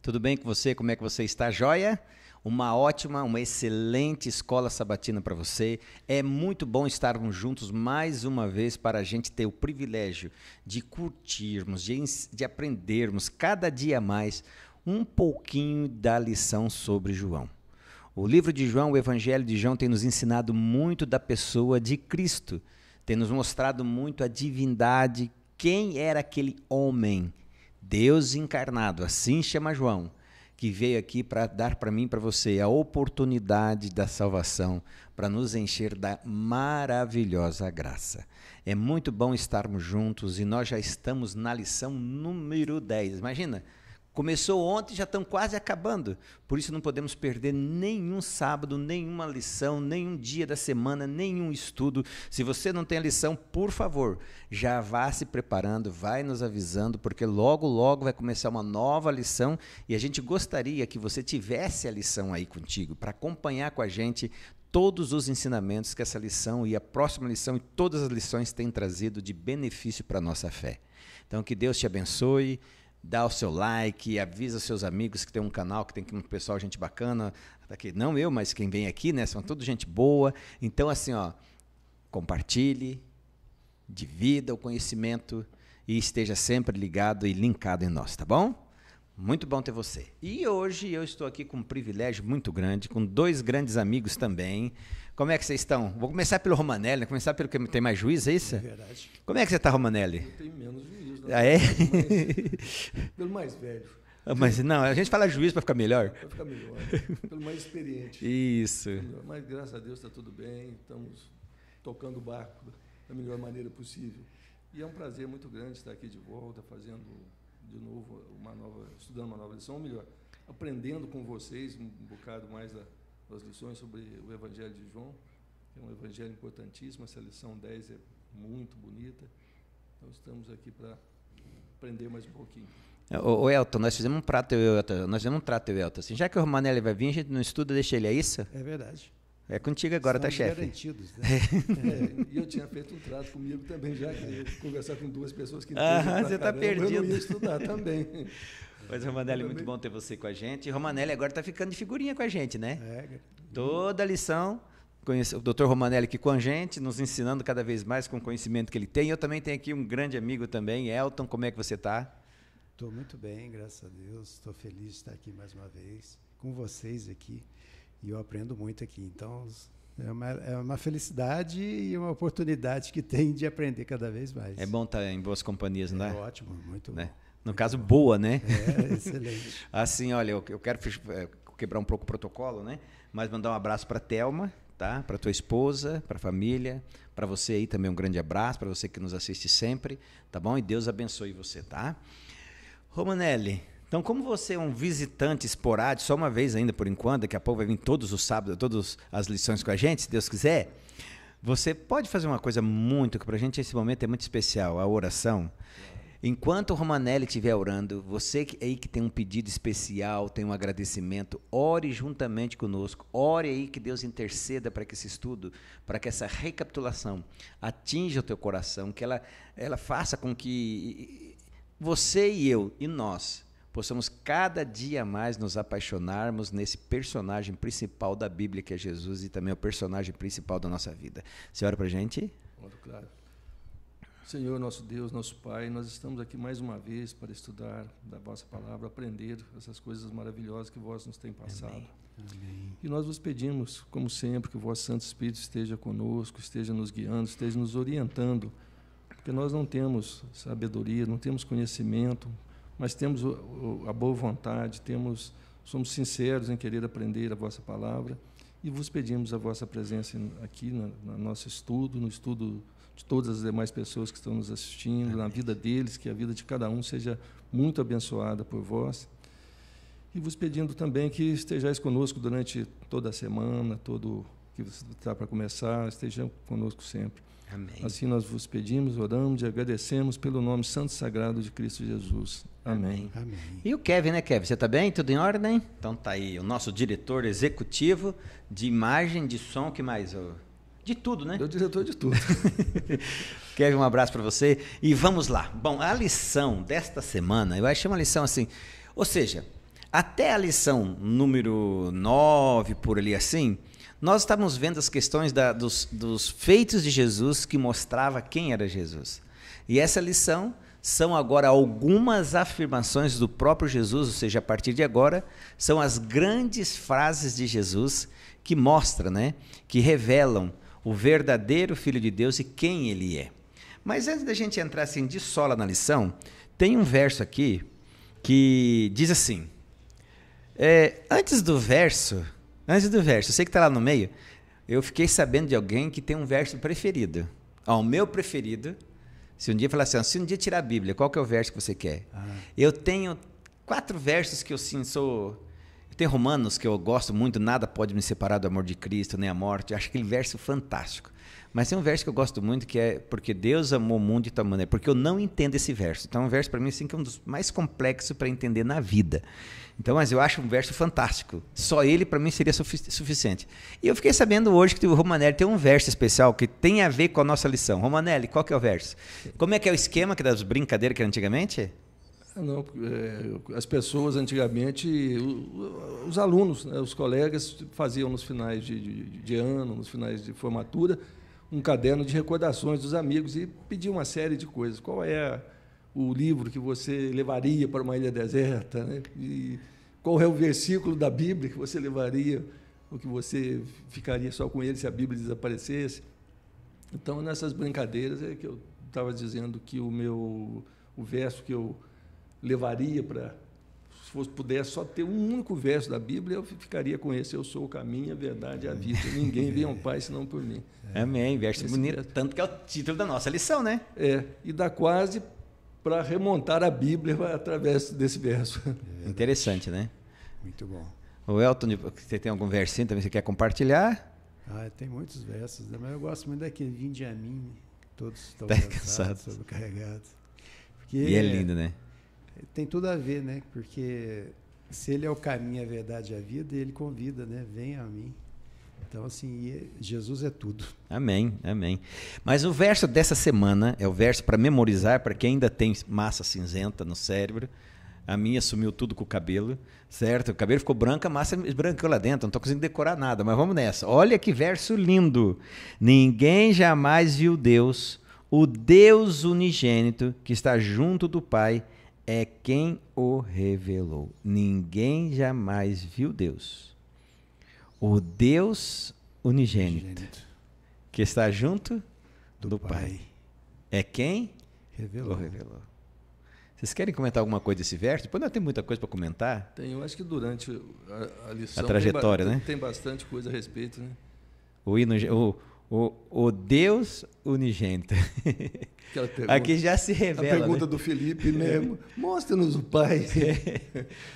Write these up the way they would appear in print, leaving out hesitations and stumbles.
Tudo bem com você? Como é que você está? Joia? Uma ótima, uma excelente escola sabatina para você. É muito bom estarmos juntos mais uma vez para a gente ter o privilégio de curtirmos, de aprendermos cada dia mais um pouquinho da lição sobre João. O livro de João, o Evangelho de João, tem nos ensinado muito da pessoa de Cristo, tem nos mostrado muito a divindade, quem era aquele homem, Deus encarnado, assim chama João, que veio aqui para dar para mim e para você a oportunidade da salvação, para nos encher da maravilhosa graça. É muito bom estarmos juntos e nós já estamos na lição número 10. Imagina, começou ontem e já estão quase acabando. Por isso não podemos perder nenhum sábado, nenhuma lição, nenhum dia da semana, nenhum estudo. Se você não tem a lição, por favor, já vá se preparando, vai nos avisando, porque logo, logo vai começar uma nova lição e a gente gostaria que você tivesse a lição aí contigo, para acompanhar com a gente todos os ensinamentos que essa lição e a próxima lição e todas as lições têm trazido de benefício para a nossa fé. Então, que Deus te abençoe. Dá o seu like, avisa seus amigos que tem um canal, que tem um pessoal, gente bacana, aqui, não eu, mas quem vem aqui, né? São toda gente boa. Então, assim, ó, compartilhe, divida o conhecimento e esteja sempre ligado e linkado em nós, tá bom? Muito bom ter você. E hoje eu estou aqui com um privilégio muito grande, com dois grandes amigos também. Como é que vocês estão? Vou começar pelo Romanelli, né? Começar pelo que tem mais juízo, é isso? É verdade. Como é que você está, Romanelli? Eu tenho menos juízo. Ah, é? Pelo mais velho. Mas não, a gente fala juízo para ficar melhor. Para ficar melhor. Pelo mais experiente. Isso. Mas graças a Deus está tudo bem, estamos tocando o barco da melhor maneira possível. E é um prazer muito grande estar aqui de volta, fazendo de novo estudando uma nova lição, ou melhor, aprendendo com vocês um bocado mais das lições sobre o Evangelho de João. É um evangelho importantíssimo, essa lição 10 é muito bonita. Então estamos aqui para aprender mais um pouquinho. Ô Elton, nós fizemos um trato, Elton. Assim, já que o Romanelli vai vir, a gente não estuda, deixa ele, é isso? É verdade. É contigo agora, Estamos tá, chefe? garantidos, né? E eu tinha feito um trato comigo também, já que eu ia conversar com duas pessoas que você está perdido. Eu não ia estudar também. Mas, Romanelli, muito bom ter você com a gente. E Romanelli agora está ficando de figurinha com a gente, né? Toda a lição, o Dr. Romanelli aqui com a gente, nos ensinando cada vez mais com o conhecimento que ele tem. Eu também tenho aqui um grande amigo também, Elton. Como é que você está? Estou muito bem, graças a Deus. Estou feliz de estar aqui mais uma vez, com vocês aqui. E eu aprendo muito aqui. Então, é uma felicidade e uma oportunidade que tem de aprender cada vez mais. É bom estar em boas companhias, não é? É ótimo, muito bom. No caso, boa, né? É, excelente. Assim, olha, eu quero quebrar um pouco o protocolo, né? Mas mandar um abraço para a Thelma, tá? Para tua esposa, para a família, para você aí também um grande abraço, para você que nos assiste sempre, tá bom? E Deus abençoe você, tá? Romanelli, então como você é um visitante esporádico, só uma vez ainda por enquanto, daqui a pouco vai vir todos os sábados, todas as lições com a gente, se Deus quiser, você pode fazer uma coisa muito, que para a gente esse momento é muito especial, a oração. Enquanto o Romanelli estiver orando, você aí que tem um pedido especial, tem um agradecimento, ore juntamente conosco, ore aí que Deus interceda para que esse estudo, para que essa recapitulação atinja o teu coração, que ela faça com que você e eu e nós possamos cada dia mais nos apaixonarmos nesse personagem principal da Bíblia, que é Jesus, e também o personagem principal da nossa vida. Você ora para a gente? Muito claro. Senhor, nosso Deus, nosso Pai, nós estamos aqui mais uma vez para estudar da vossa palavra, aprender essas coisas maravilhosas que vós nos tem passado. Amém. E nós vos pedimos, como sempre, que o vosso Santo Espírito esteja conosco, esteja nos guiando, esteja nos orientando, porque nós não temos sabedoria, não temos conhecimento, mas temos a boa vontade, somos sinceros em querer aprender a vossa palavra e vos pedimos a vossa presença aqui no nosso estudo, no estudo de todas as demais pessoas que estão nos assistindo, Amém. Na vida deles, que a vida de cada um seja muito abençoada por vós. E vos pedindo também que estejais conosco durante toda a semana, todo que está para começar, estejam conosco sempre. Amém. Assim nós vos pedimos, oramos e agradecemos pelo nome santo e sagrado de Cristo Jesus. Amém. Amém. E o Kevin, né, Kevin? Você está bem? Tudo em ordem? Então tá aí, o nosso diretor executivo de imagem, de som, que mais? De tudo, né? É o diretor de tudo. Kevin, um abraço para você. E vamos lá. Bom, a lição desta semana, eu achei uma lição assim, ou seja, até a lição número 9, por ali assim, nós estávamos vendo as questões dos feitos de Jesus que mostrava quem era Jesus. E essa lição são agora algumas afirmações do próprio Jesus, ou seja, a partir de agora, são as grandes frases de Jesus que mostram, né, que revelam o verdadeiro Filho de Deus e quem ele é. Mas antes da gente entrar assim de sola na lição, tem um verso aqui que diz assim, antes do verso, eu sei que está lá no meio, eu fiquei sabendo de alguém que tem um verso preferido. O meu preferido, se um dia falar assim, se um dia tirar a Bíblia, qual que é o verso que você quer? Eu tenho 4 versos que eu sim sou... Tem Romanos que eu gosto muito, nada pode me separar do amor de Cristo, nem a morte. Eu acho aquele verso fantástico. Mas tem um verso que eu gosto muito, que é porque Deus amou o mundo de tal maneira, porque eu não entendo esse verso. Então, é um verso para mim assim, que é um dos mais complexos para entender na vida. Então, mas eu acho um verso fantástico. Só ele, para mim, seria suficiente. E eu fiquei sabendo hoje que o Romanelli tem um verso especial que tem a ver com a nossa lição. Romanelli, qual que é o verso? Como é que é o esquema que das brincadeiras que era antigamente? Não, as pessoas antigamente, os alunos, né, os colegas faziam nos finais de ano, nos finais de formatura, um caderno de recordações dos amigos e pediam uma série de coisas. Qual é o livro que você levaria para uma ilha deserta, né? E qual é o versículo da Bíblia que você levaria, ou que você ficaria só com ele se a Bíblia desaparecesse? Então, nessas brincadeiras é que eu estava dizendo que o verso que eu levaria para, se pudesse só ter um único verso da Bíblia, eu ficaria com esse: eu sou o caminho, a verdade e a vida. Ninguém vem ao Pai senão por mim. Amém, verso bonito, tanto que é o título da nossa lição, né? E dá quase para remontar a Bíblia através desse verso. Interessante, né? Muito bom. O Elton, você tem algum versinho também que você quer compartilhar? Tem muitos versos, mas eu gosto muito daquele vinde a mim, todos estão cansados, sobrecarregados. E é lindo, né? Tem tudo a ver, né? Porque se ele é o caminho, a verdade e a vida, ele convida, né? Venha a mim. Então, assim, Jesus é tudo. Amém, amém. Mas o verso dessa semana é o verso para memorizar, para quem ainda tem massa cinzenta no cérebro. A minha sumiu tudo com o cabelo, certo? O cabelo ficou branco, a massa esbrancou lá dentro, não estou conseguindo decorar nada, mas vamos nessa. Olha que verso lindo. Ninguém jamais viu Deus, o Deus unigênito que está junto do Pai, é quem o revelou. Ninguém jamais viu Deus. O Deus unigênito que está junto do Pai. É quem revelou. O revelou. Vocês querem comentar alguma coisa desse verso? Depois não tem muita coisa para comentar. Tem, eu acho que durante a lição a trajetória, né? Tem bastante coisa a respeito, né? O Deus unigênito. Aqui já se revela. A pergunta, né, do Felipe mesmo. Mostra-nos o Pai.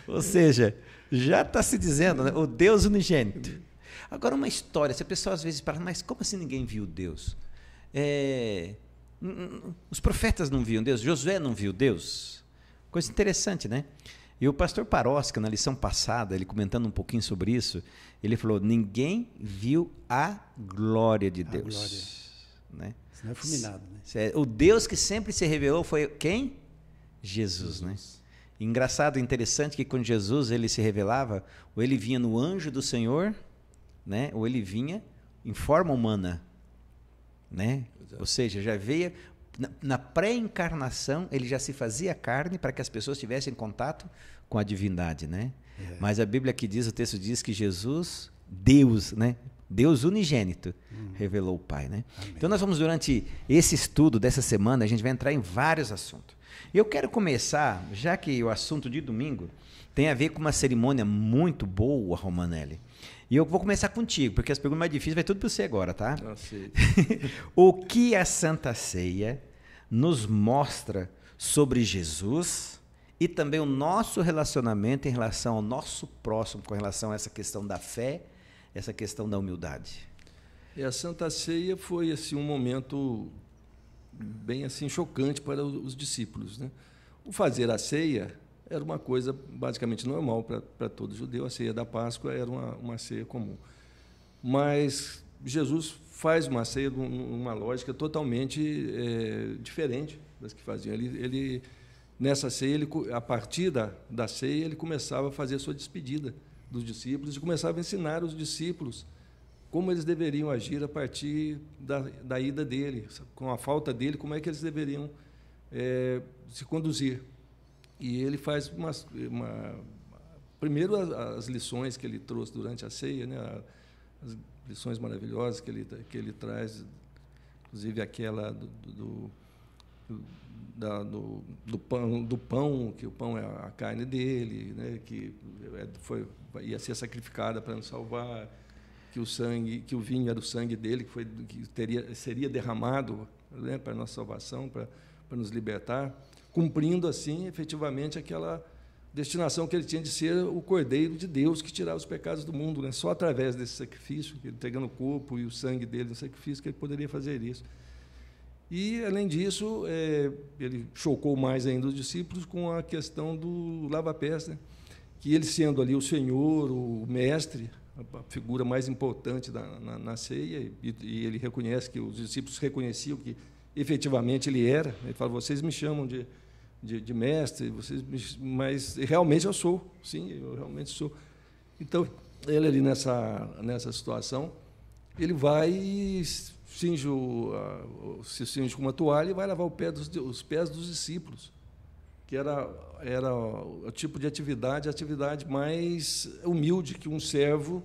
Ou seja, já está se dizendo, né? O Deus unigênito. Agora, uma história. Se a pessoa às vezes fala, mas como assim ninguém viu Deus? Os profetas não viam Deus, Josué não viu Deus. Coisa interessante, né? E o pastor Parosca, na lição passada, ele comentando um pouquinho sobre isso, ele falou: ninguém viu a glória de Deus. Né? Isso não é fulminado, né? O Deus que sempre se revelou foi quem? Jesus. Né? Engraçado, interessante que quando Jesus ele se revelava, ou ele vinha no anjo do Senhor, né? Ou ele vinha em forma humana. Né? Ou seja, já veio na pré-encarnação, ele já se fazia carne para que as pessoas tivessem contato com a divindade, né? Mas a Bíblia aqui diz, o texto diz que Jesus, Deus, né? Deus unigênito, revelou o Pai, né? Então nós vamos, durante esse estudo dessa semana, a gente vai entrar em vários assuntos. E eu quero começar, já que o assunto de domingo tem a ver com uma cerimônia muito boa, Romanelli. E eu vou começar contigo, porque as perguntas mais difíceis vai tudo para você agora, tá? O que a Santa Ceia nos mostra sobre Jesus e também o nosso relacionamento em relação ao nosso próximo, com relação a essa questão da fé, essa questão da humildade? A Santa Ceia foi assim, um momento bem assim, chocante para os discípulos, né? O fazer a ceia era uma coisa basicamente normal para todo judeu. A ceia da Páscoa era uma ceia comum. Mas Jesus faz uma ceia numa lógica totalmente diferente das que faziam. Ele nessa ceia, a partir da ceia, ele começava a fazer a sua despedida dos discípulos e começava a ensinar os discípulos como eles deveriam agir a partir da ida dele, com a falta dele, como é que eles deveriam se conduzir. E ele faz primeiro as lições que ele trouxe durante a ceia, né, as lições maravilhosas que ele traz, inclusive aquela do pão, que o pão é a carne dele, né, que ia ser sacrificada para nos salvar, que o vinho era o sangue dele, que seria derramado, né, para a nossa salvação, para nos libertar, cumprindo assim efetivamente aquela destinação que ele tinha de ser o Cordeiro de Deus que tirava os pecados do mundo, né? Só através desse sacrifício, entregando o corpo e o sangue dele no sacrifício, que ele poderia fazer isso. E, além disso, ele chocou mais ainda os discípulos com a questão do lava-pés, né? Que ele, sendo ali o Senhor, o mestre, a figura mais importante na ceia, e ele reconhece que os discípulos reconheciam que efetivamente ele era. Ele fala: vocês me chamam de mestre, mas realmente eu sou, sim, eu realmente sou. Então, ele ali nessa situação, ele vai e se cinge com uma toalha e vai lavar os pés dos discípulos, que era o tipo de atividade, a atividade mais humilde que um servo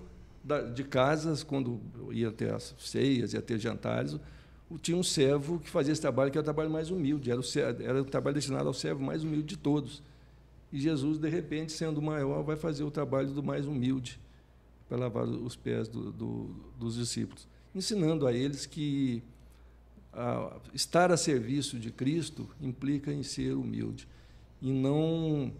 de casas, quando ia ter as ceias, ia ter jantares, tinha um servo que fazia esse trabalho, que era o trabalho mais humilde, era o trabalho destinado ao servo mais humilde de todos. E Jesus, de repente, sendo o maior, vai fazer o trabalho do mais humilde, para lavar os pés dos discípulos, ensinando a eles que estar a serviço de Cristo implica em ser humilde, em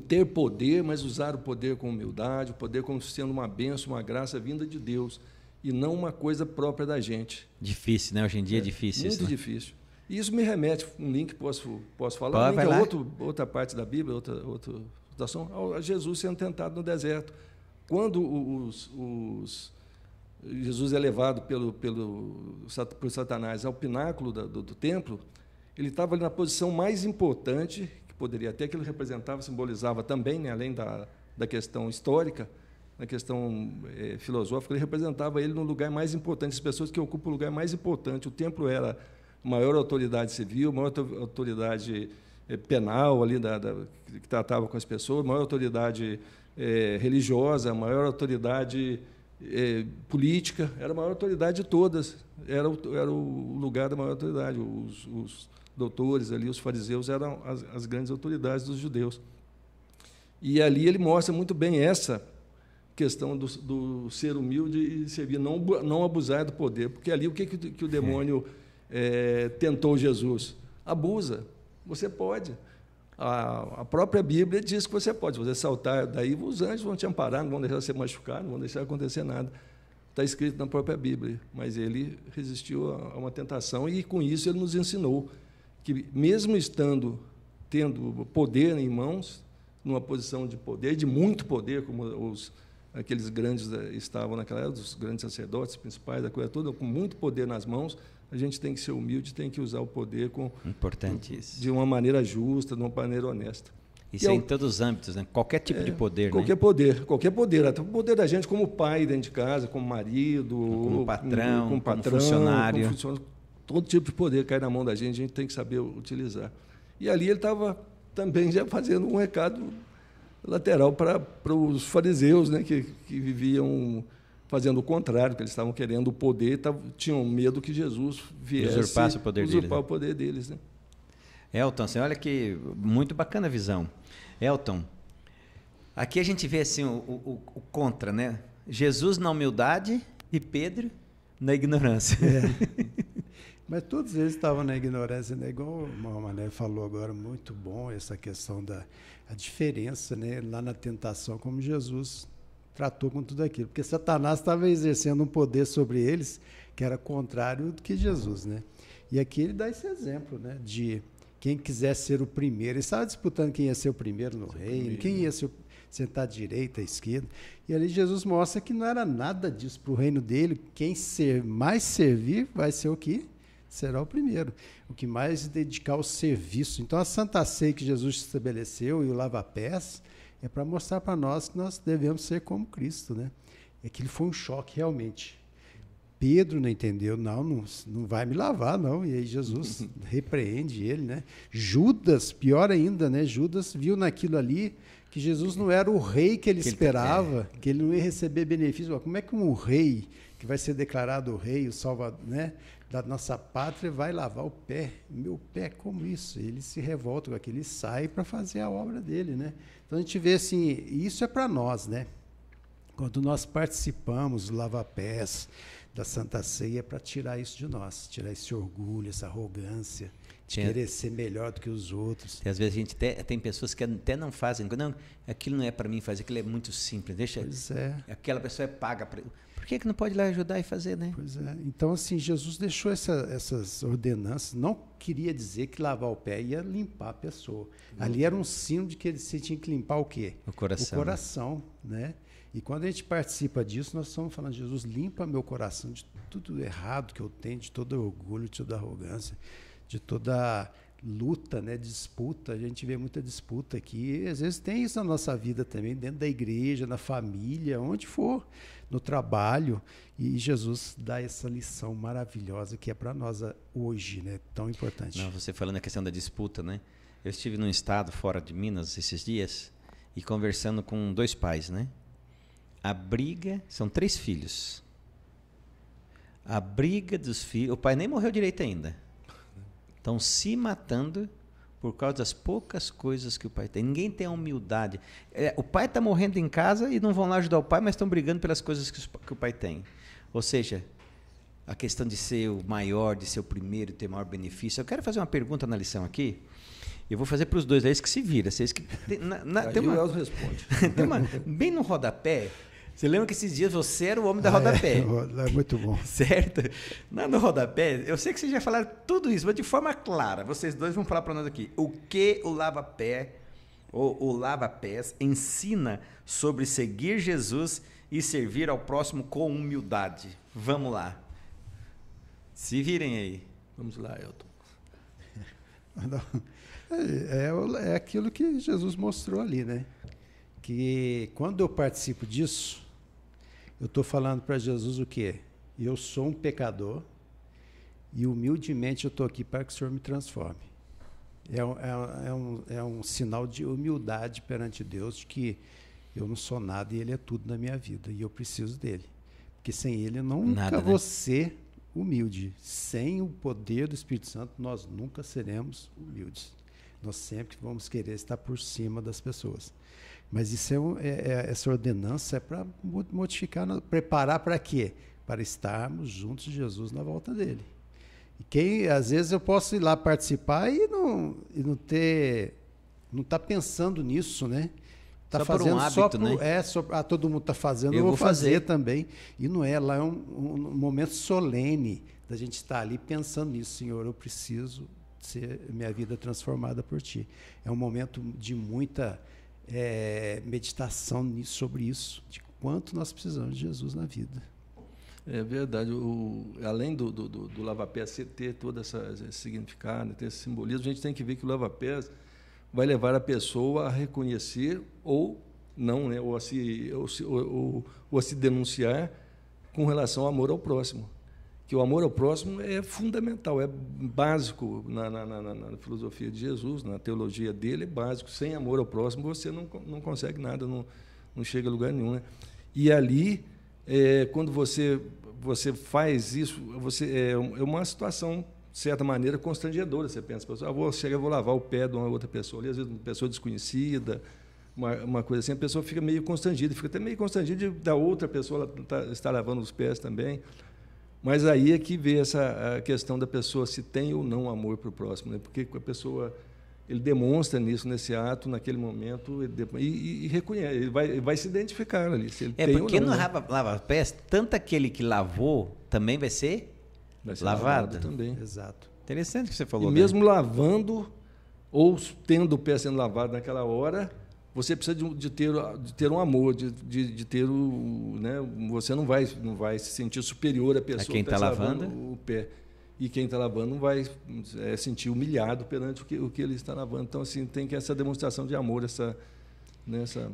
ter poder, mas usar o poder com humildade, o poder como sendo uma bênção, uma graça vinda de Deus, e não uma coisa própria da gente. Difícil, né? Hoje em dia é difícil muito isso, né? difícil. E isso me remete, um link posso falar, vai lá. outra parte da Bíblia, outra situação, a Jesus sendo tentado no deserto. Quando Jesus é levado por Satanás ao pináculo do templo, ele estava ali na posição mais importante, que poderia até, que ele representava, simbolizava também, né, além da questão histórica, na questão filosófica, ele representava ele no lugar mais importante, as pessoas que ocupam o lugar mais importante. O templo era a maior autoridade civil, a maior autoridade penal ali que tratava com as pessoas, a maior autoridade religiosa, a maior autoridade política, era a maior autoridade de todas, era o lugar da maior autoridade. Os doutores ali, os fariseus, eram as grandes autoridades dos judeus. E ali ele mostra muito bem essa questão do ser humilde e servir, não abusar do poder, porque ali o que o demônio tentou Jesus? Abusa, você pode. A própria Bíblia diz que você pode. Se você saltar daí, os anjos vão te amparar, não vão deixar você machucar, não vão deixar acontecer nada. Está escrito na própria Bíblia. Mas ele resistiu a uma tentação e, com isso, ele nos ensinou que, mesmo tendo poder em mãos, numa posição de poder, de muito poder, como aqueles grandes estavam naquela época, os grandes sacerdotes principais, da coisa toda, com muito poder nas mãos, a gente tem que ser humilde, tem que usar o poder de uma maneira justa, de uma maneira honesta. Isso em todos os âmbitos, né? Qualquer tipo de poder, qualquer poder, até o poder da gente como pai dentro de casa, como marido, como patrão, como funcionário. Todo tipo de poder cai na mão da gente, a gente tem que saber utilizar. E ali ele estava também já fazendo um recado lateral para os fariseus, né, que viviam fazendo o contrário, que eles estavam querendo o poder, tinham medo que Jesus viesse usurpasse o poder deles. Né? Elton, você olha que muito bacana a visão. Elton, aqui a gente vê assim o contra, né? Jesus na humildade e Pedro na ignorância. Mas todos eles estavam na ignorância, né? Igual o Mané falou agora, muito bom essa questão a diferença, né? Lá na tentação, como Jesus tratou com tudo aquilo. Porque Satanás estava exercendo um poder sobre eles que era contrário do que Jesus, né? E aqui ele dá esse exemplo, né? De quem quisesse ser o primeiro. Ele estava disputando quem ia ser o primeiro no reino, quem ia sentar à direita, à esquerda. E ali Jesus mostra que não era nada disso para o reino dele. Quem mais servir vai ser o quê? será o primeiro. O que mais se dedicar ao serviço. Então, a Santa Ceia que Jesus estabeleceu e o lava-pés é para mostrar para nós que nós devemos ser como Cristo, né? Aquilo foi um choque, realmente. Pedro não entendeu, não vai me lavar, não. E aí Jesus repreende ele, né? Judas, pior ainda, né? Judas viu naquilo ali que Jesus não era o rei que ele esperava, que ele não ia receber benefício. Como é que um rei, que vai ser declarado o rei, o salvador, né, da nossa pátria, vai lavar o pé? Meu pé, como isso? Ele se revolta com aquilo, ele sai para fazer a obra dele, né? Então a gente vê assim, isso é para nós, né? Quando nós participamos do lava-pés, da Santa Ceia, para tirar isso de nós, tirar esse orgulho, essa arrogância, de querer ser melhor do que os outros. E às vezes a gente tem pessoas que até não fazem, não, aquilo não é para mim fazer, aquilo é muito simples, deixa. Pois é. Aquela pessoa é paga para. Por que não pode ir lá ajudar e fazer, né? Pois é. Então, assim, Jesus deixou essas ordenanças, não queria dizer que lavar o pé ia limpar a pessoa. Ali era um sino de que você tinha que limpar o quê? O coração. O coração, né? E quando a gente participa disso, nós estamos falando, Jesus, limpa meu coração de tudo errado que eu tenho, de todo orgulho, de toda arrogância, de toda luta, né, disputa. A gente vê muita disputa aqui. E às vezes tem isso na nossa vida também, dentro da igreja, na família, onde for, no trabalho. E Jesus dá essa lição maravilhosa que é para nós hoje, né, tão importante. Não, você falando a questão da disputa, né? Eu estive num estado fora de Minas esses dias e conversando com 2 pais, né? A briga, são 3 filhos. A briga dos filhos, o pai nem morreu direito ainda. Estão se matando por causa das poucas coisas que o pai tem. Ninguém tem a humildade. O pai está morrendo em casa e não vão lá ajudar o pai, mas estão brigando pelas coisas que o pai tem. Ou seja, a questão de ser o maior, de ser o primeiro, ter maior benefício. Eu quero fazer uma pergunta na lição aqui. Eu vou fazer para os dois, é isso que se vira. Vocês que tem o Elzo responde. Bem no rodapé. Você lembra que esses dias você era o homem da rodapé? É muito bom. Certo? No rodapé, eu sei que vocês já falaram tudo isso, mas de forma clara, vocês dois vão falar para nós aqui. O que o lava-pé, ou o lava-pés, ensina sobre seguir Jesus e servir ao próximo com humildade? Vamos lá. Se virem aí. Vamos lá, Elton. É aquilo que Jesus mostrou ali, né? Que quando eu participo disso, eu estou falando para Jesus o quê? Eu sou um pecador e humildemente eu estou aqui para que o Senhor me transforme. É um sinal de humildade perante Deus, de que eu não sou nada e Ele é tudo na minha vida e eu preciso dele. Porque sem Ele eu nunca vou ser humilde. Sem o poder do Espírito Santo, nós nunca seremos humildes. Nós sempre vamos querer estar por cima das pessoas. Mas isso essa ordenança é para modificar, preparar para quê? Para estarmos juntos de Jesus na volta dele. E às vezes eu posso ir lá participar e não tá pensando nisso, né? Tá só fazendo por um hábito, né? Todo mundo está fazendo, eu vou fazer também. E não é, lá é um momento solene da gente estar ali pensando nisso, Senhor, eu preciso ser minha vida transformada por Ti. É um momento de muita meditação sobre isso, de quanto nós precisamos de Jesus na vida. É verdade. Além do lava-pés ter todo esse significado, ter esse simbolismo, a gente tem que ver que o lava-pés vai levar a pessoa a reconhecer ou não, né, ou a se denunciar com relação ao amor ao próximo. Que o amor ao próximo é fundamental, é básico na filosofia de Jesus, na teologia dele, é básico. Sem amor ao próximo, você não consegue nada, não chega a lugar nenhum, né? E ali, quando você faz isso, é uma situação, de certa maneira, constrangedora. Você pensa, vou lavar o pé de uma outra pessoa, ali, às vezes uma pessoa desconhecida, uma coisa assim, a pessoa fica meio constrangida, fica até meio constrangida da outra pessoa estar lavando os pés também. Mas aí é que vê a questão da pessoa se tem ou não amor para o próximo, né? Porque a pessoa, ele demonstra nisso, nesse ato, naquele momento, e reconhece, ele vai se identificar ali. Se ele tem porque ou não, no né? lava-pés, tanto aquele que lavou também vai ser lavado também. Exato. Interessante o que você falou. E mesmo lavando, ou tendo o pé sendo lavado naquela hora, você precisa de ter um amor, de ter o, né? Você não vai se sentir superior à pessoa quem está lavando o pé. e quem está lavando não vai sentir humilhado perante o que ele está lavando. Então, assim, tem que essa demonstração de amor,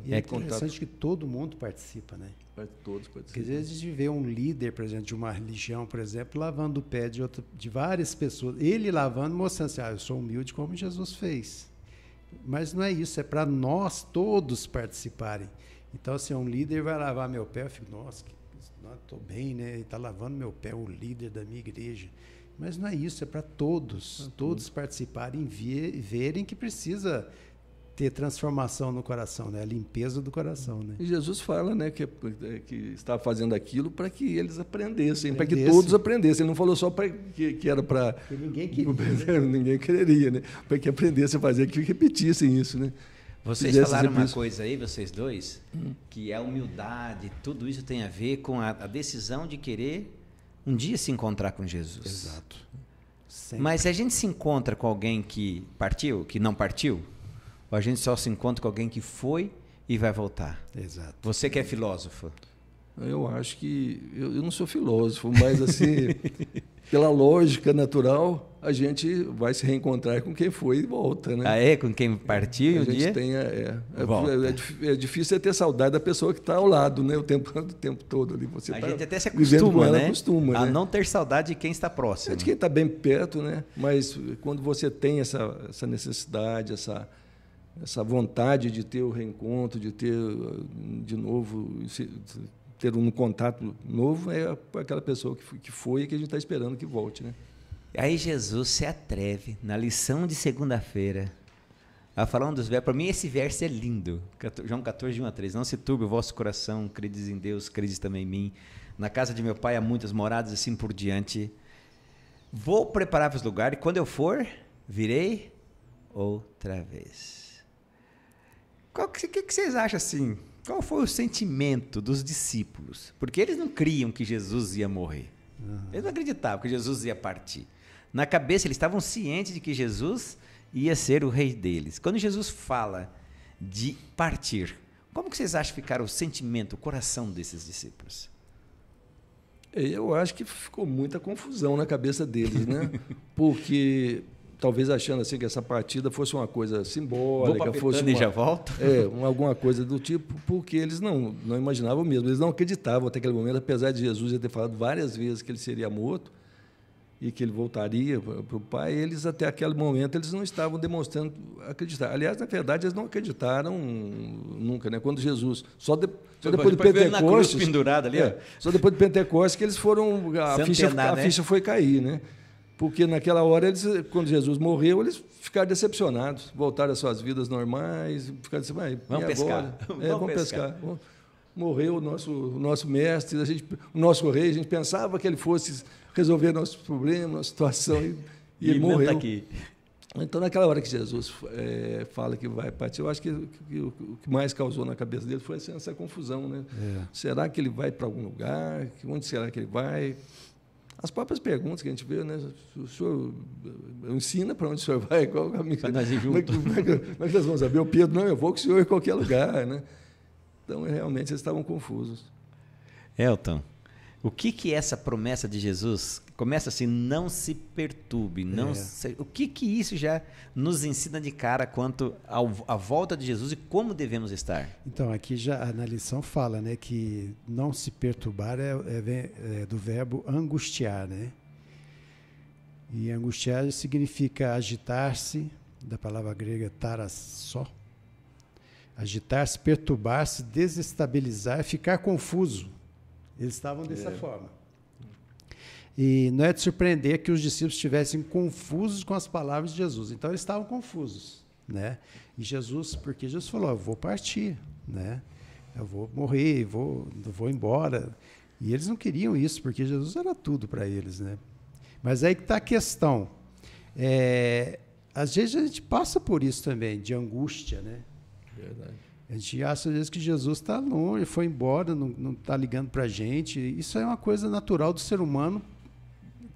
E é interessante que todo mundo participa, né? Todos participam. Porque às vezes a gente vê um líder, por exemplo, de uma religião, por exemplo, lavando o pé de várias pessoas. Ele lavando, mostrando assim, eu sou humilde como Jesus fez. Mas não é isso, é para nós todos participarem. Então, assim, um líder vai lavar meu pé, eu fico, nossa, estou bem, né? Ele está lavando meu pé, o líder da minha igreja. Mas não é isso, é para todos participarem e verem que precisa ter transformação no coração, né? A limpeza do coração, né? E Jesus fala, né, que estava fazendo aquilo para que eles aprendessem, para que todos aprendessem. Ele não falou só para que era para ninguém queria, ninguém quereria, né? Para que aprendessem a fazer, que repetissem isso, né? Vocês falaram uma coisa aí, vocês dois, que a humildade, tudo isso tem a ver com a decisão de querer um dia se encontrar com Jesus. Exato. Sempre. Mas a gente se encontra com alguém que partiu, que não partiu? Ou a gente só se encontra com alguém que foi e vai voltar? Exato. Você que é filósofo. Eu acho que... Eu não sou filósofo, mas assim, pela lógica natural, a gente vai se reencontrar com quem foi e volta, né? Ah, é? Com quem partiu um dia? A gente tem... É difícil ter saudade da pessoa que está ao lado, né? O tempo todo ali. Você a gente até se acostuma, né? A não ter saudade de quem está próximo. É de quem está bem perto, né? Mas quando você tem essa necessidade, essa vontade de ter o reencontro, de ter de novo, ter um contato novo, é aquela pessoa que foi e que a gente está esperando que volte, né? Aí Jesus se atreve, na lição de segunda-feira, a falar um dos versos. Para mim esse verso é lindo. João 14, 1-3. Não se turbe o vosso coração, credes em Deus, credes também em mim. Na casa de meu pai há muitas moradas, assim por diante. Vou preparar-vos lugar, e quando eu for, virei outra vez. O que vocês acham assim? Qual foi o sentimento dos discípulos? Porque eles não criam que Jesus ia morrer. Eles não acreditavam que Jesus ia partir. Na cabeça, eles estavam cientes de que Jesus ia ser o rei deles. Quando Jesus fala de partir, como que vocês acham que ficaram o sentimento, o coração desses discípulos? Eu acho que ficou muita confusão na cabeça deles, né? Porque... talvez achando assim que essa partida fosse uma coisa simbólica, fosse e já volto. Alguma coisa do tipo, porque eles não imaginavam mesmo, eles não acreditavam até aquele momento, apesar de Jesus já ter falado várias vezes que ele seria morto e que ele voltaria para o Pai, eles até aquele momento eles não estavam demonstrando acreditar. Aliás, na verdade, eles não acreditaram nunca, né? Quando Jesus só depois do Pentecostes, pendurado ali, só depois do Pentecostes que eles foram a ficha foi cair, né? Porque naquela hora, quando Jesus morreu, eles ficaram decepcionados, voltaram às suas vidas normais, ficaram assim, vamos pescar. Vamos pescar. Morreu o nosso mestre, o nosso rei, a gente pensava que ele fosse resolver nossos problemas, nossa situação, e ele morreu. Tá aqui. Então, naquela hora que Jesus fala que vai partir, eu acho que o que mais causou na cabeça dele foi essa confusão, né? Será que ele vai para algum lugar? Onde será que ele vai? As próprias perguntas que a gente vê, né? O senhor ensina para onde o senhor vai? Qual o caminho? Para nós ir juntos. Como é que nós vamos saber? O Pedro, não, eu vou com o senhor em qualquer lugar, né? Então, realmente, eles estavam confusos. Elton, o que é essa promessa de Jesus? Começa assim, não se perturbe. O que isso já nos ensina de cara quanto à volta de Jesus e como devemos estar? Então, aqui já na lição fala, né, que não se perturbar é do verbo angustiar, né? E angustiar significa agitar-se, da palavra grega tarassó. Agitar-se, perturbar-se, desestabilizar, ficar confuso. Eles estavam dessa forma. E não é de surpreender que os discípulos estivessem confusos com as palavras de Jesus. Então, eles estavam confusos, né? E porque Jesus falou, eu vou partir, né? Eu vou morrer, vou embora. E eles não queriam isso, porque Jesus era tudo para eles, né? Mas aí que está a questão. Às vezes a gente passa por isso também, de angústia, né? Verdade. A gente acha, às vezes, que Jesus está longe, foi embora, não está ligando para a gente. Isso é uma coisa natural do ser humano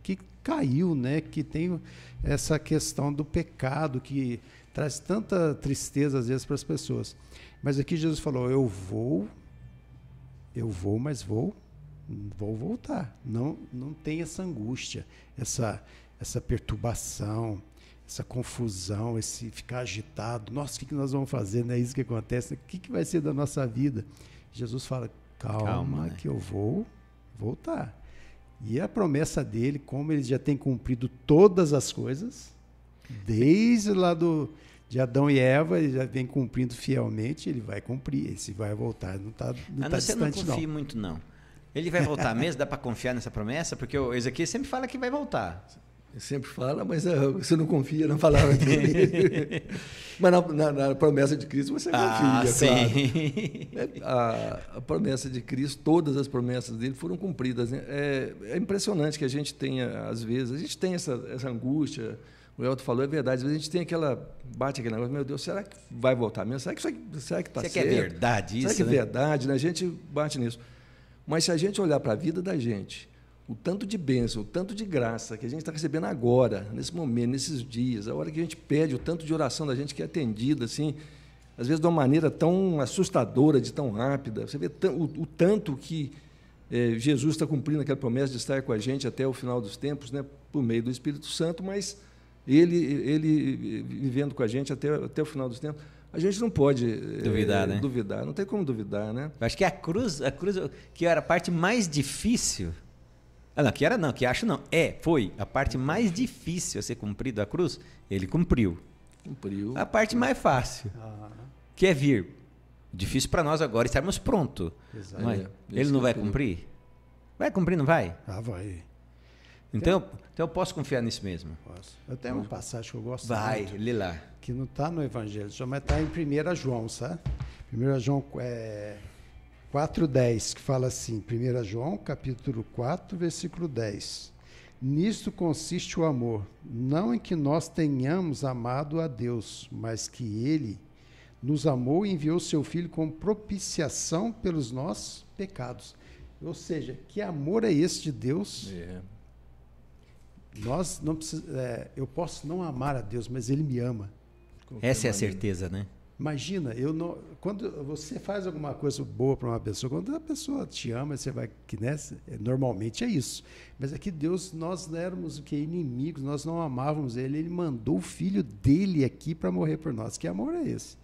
que caiu, né? Que tem essa questão do pecado, que traz tanta tristeza, às vezes, para as pessoas. Mas aqui Jesus falou, eu vou, mas vou voltar. Não tem essa angústia, essa perturbação, essa confusão, esse ficar agitado. Nossa, o que nós vamos fazer? Não é isso que acontece? O que vai ser da nossa vida? Jesus fala, calma que eu vou voltar. E a promessa dele, como ele já tem cumprido todas as coisas, desde lá de Adão e Eva, ele já vem cumprindo fielmente, ele vai cumprir, esse vai voltar, não está você distante, não confia muito, não. Ele vai voltar mesmo? Dá para confiar nessa promessa? Porque o Ezequiel sempre fala que vai voltar. Ele sempre fala, mas você não confia na palavra dele. Mas na promessa de Cristo você confia, sim. Claro. A promessa de Cristo, todas as promessas dele foram cumpridas, né? É impressionante que a gente tenha, às vezes, a gente tem essa angústia. O Elton falou, é verdade, às vezes a gente tem bate aquele negócio, meu Deus, será que vai voltar mesmo? Será que está certo? Será que é verdade isso? Será que é verdade? Né? A gente bate nisso. Mas se a gente olhar para a vida da gente, o tanto de bênção, o tanto de graça que a gente está recebendo agora, nesse momento, nesses dias, a hora que a gente pede, o tanto de oração da gente que é atendida, assim, às vezes de uma maneira tão assustadora, de tão rápida, você vê o tanto que Jesus está cumprindo aquela promessa de estar com a gente até o final dos tempos, né, por meio do Espírito Santo, mas ele vivendo com a gente até o final dos tempos. A gente não pode duvidar, né? Duvidar, não tem como duvidar, né? Eu acho que a cruz, que era a parte mais difícil. Foi a parte mais difícil a ser cumprida, a cruz, ele cumpriu. A parte mais fácil, que é vir. Difícil para nós agora estarmos prontos. Ele não vai cumprir? Vai cumprir, não vai? Vai. Então eu posso confiar nisso mesmo? Posso. Eu tenho uma passagem que eu gosto muito. Vai, lê lá. Que não está no Evangelho, mas está em 1 João, sabe? 1 João 4:10, que fala assim, 1 João, capítulo 4, versículo 10. Nisto consiste o amor, não em que nós tenhamos amado a Deus, mas que Ele nos amou e enviou seu Filho como propiciação pelos nossos pecados. Ou seja, que amor é esse de Deus? Nós não eu posso não amar a Deus, mas Ele me ama. Essa é a certeza, né? Imagina, quando você faz alguma coisa boa para uma pessoa, quando a pessoa te ama, você vai, normalmente é isso. Mas aqui Deus, nós éramos inimigos, nós não amávamos Ele mandou o Filho dele aqui para morrer por nós. Que amor é esse?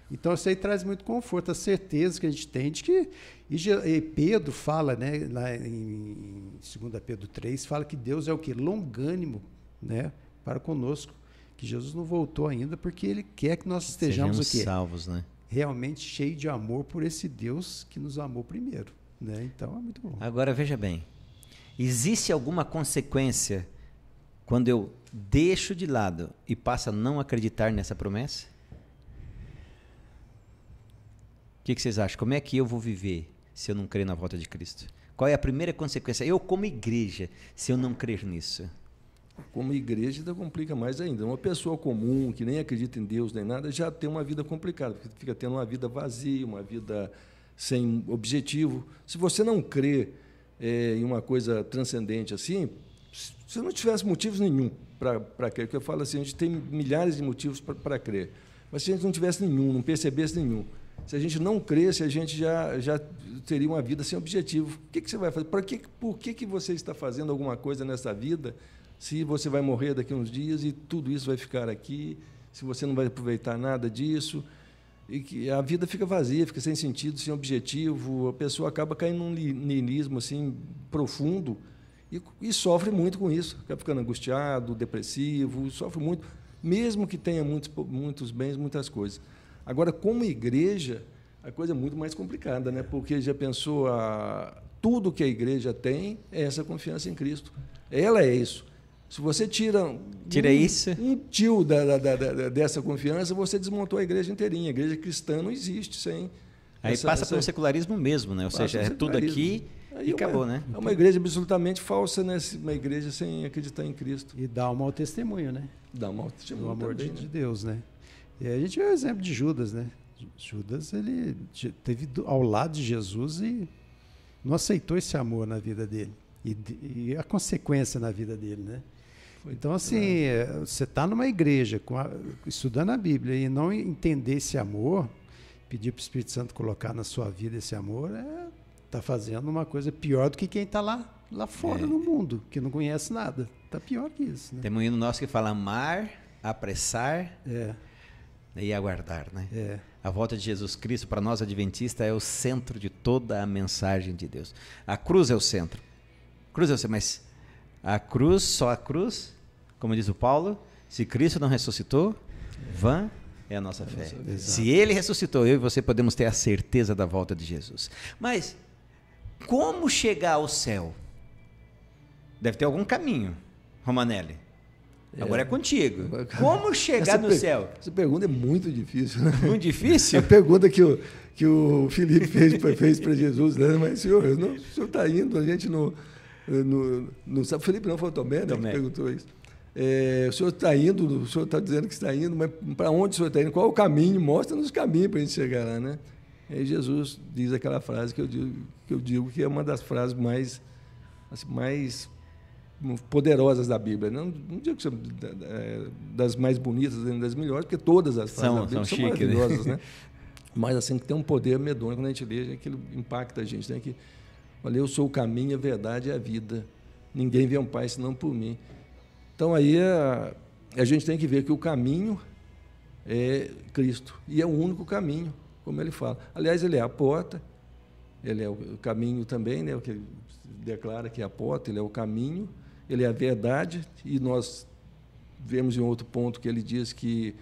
Então isso aí traz muito conforto, a certeza que a gente tem de que... E Pedro fala, né, lá em 2 Pedro 3, fala que Deus é o quê? Longânimo, né, para conosco. Que Jesus não voltou ainda porque Ele quer que nós estejamos o quê? Salvos, né? Realmente cheio de amor por esse Deus que nos amou primeiro, né? Então é muito bom. Agora veja bem, existe alguma consequência quando eu deixo de lado e passo a não acreditar nessa promessa? O que vocês acham? Como é que eu vou viver se eu não crer na volta de Cristo? Qual é a primeira consequência? Eu como igreja, se eu não crer nisso? Como igreja, ainda complica mais ainda. Uma pessoa comum, que nem acredita em Deus nem nada, já tem uma vida complicada, porque fica tendo uma vida vazia, uma vida sem objetivo. Se você não crê em uma coisa transcendente assim, se não tivesse motivos nenhum para crer, porque eu falo assim, a gente tem milhares de motivos para crer, mas se a gente não tivesse nenhum, não percebesse nenhum, se a gente não cresce, a gente já teria uma vida sem objetivo. O que você vai fazer? Por que você está fazendo alguma coisa nessa vida se você vai morrer daqui a uns dias e tudo isso vai ficar aqui, se você não vai aproveitar nada disso, e que a vida fica vazia, fica sem sentido, sem objetivo, a pessoa acaba caindo num niilismo assim, profundo e sofre muito com isso, acaba ficando angustiado, depressivo, sofre muito, mesmo que tenha muitos bens, muitas coisas. Agora, como igreja, a coisa é muito mais complicada, né? Porque já pensou, tudo que a igreja tem é essa confiança em Cristo. Ela é isso. Se você tira isso, um tio dessa confiança, você desmontou a igreja inteirinha. A igreja cristã não existe sem... Aí passa pelo secularismo mesmo, né? Ou seja, é tudo aqui e acabou, né? É uma igreja absolutamente falsa, né? Uma igreja sem acreditar em Cristo. E dá um mau testemunho, né? Dá um mau testemunho do amor também, de Deus, né? E a gente vê o exemplo de Judas, né? Judas, ele esteve ao lado de Jesus e não aceitou esse amor na vida dele. E a consequência na vida dele, né? Então, assim, você está numa igreja estudando a Bíblia e não entender esse amor, pedir para o Espírito Santo colocar na sua vida esse amor, está fazendo uma coisa pior do que quem está lá lá fora no mundo, que não conhece nada. Está pior que isso. Né? Tem um hino nosso que fala amar, apressar e aguardar. Né? A volta de Jesus Cristo, para nós adventistas, é o centro de toda a mensagem de Deus. A cruz é o centro. Mas a cruz, só a cruz, como diz o Paulo, se Cristo não ressuscitou, vã é a nossa fé. Se Ele ressuscitou, eu e você podemos ter a certeza da volta de Jesus. Mas como chegar ao céu? Deve ter algum caminho, Romanelli. Agora é contigo. Como chegar no céu? Essa pergunta é muito difícil. Né? Muito difícil? A pergunta que o Felipe fez para Jesus, né? Mas, senhor, o senhor está indo, a gente não sabe. Felipe não, foi o Tomé, né, que perguntou isso. O senhor está indo, o senhor está dizendo que está indo, mas para onde o senhor está indo? Qual é o caminho? Mostra-nos o caminho para a gente chegar lá, né? E aí Jesus diz aquela frase que eu digo que é uma das frases mais poderosas da Bíblia. Não digo que são das mais bonitas, das melhores, porque todas as frases da Bíblia são maravilhosas, né? Mas assim, que tem um poder medonho quando a gente lê, aquilo impacta a gente, né? Que, olha, eu sou o caminho, a verdade e a vida. Ninguém vê um Pai senão por mim. Então aí a gente tem que ver que o caminho é Cristo, e é o único caminho, como ele fala. Aliás, ele é a porta, ele é o caminho também, né? O que ele declara que é a porta, ele é o caminho, ele é a verdade, e nós vemos em outro ponto que ele diz que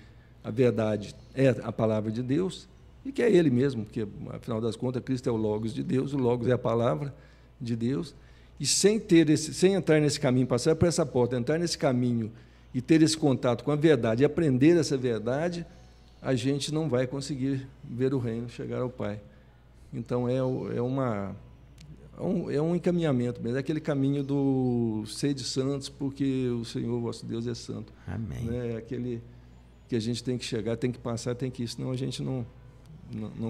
a verdade é a palavra de Deus, e que é ele mesmo, porque, afinal das contas, Cristo é o Logos de Deus, o Logos é a palavra de Deus. E sem entrar nesse caminho, passar por essa porta, entrar nesse caminho e ter esse contato com a verdade e aprender essa verdade, a gente não vai conseguir ver o reino, chegar ao Pai. Então, é um encaminhamento mesmo, é aquele caminho do sede santos, porque o Senhor, vosso Deus, é santo. Amém. Né? É aquele que a gente tem que chegar, tem que passar, tem que ir, senão a gente não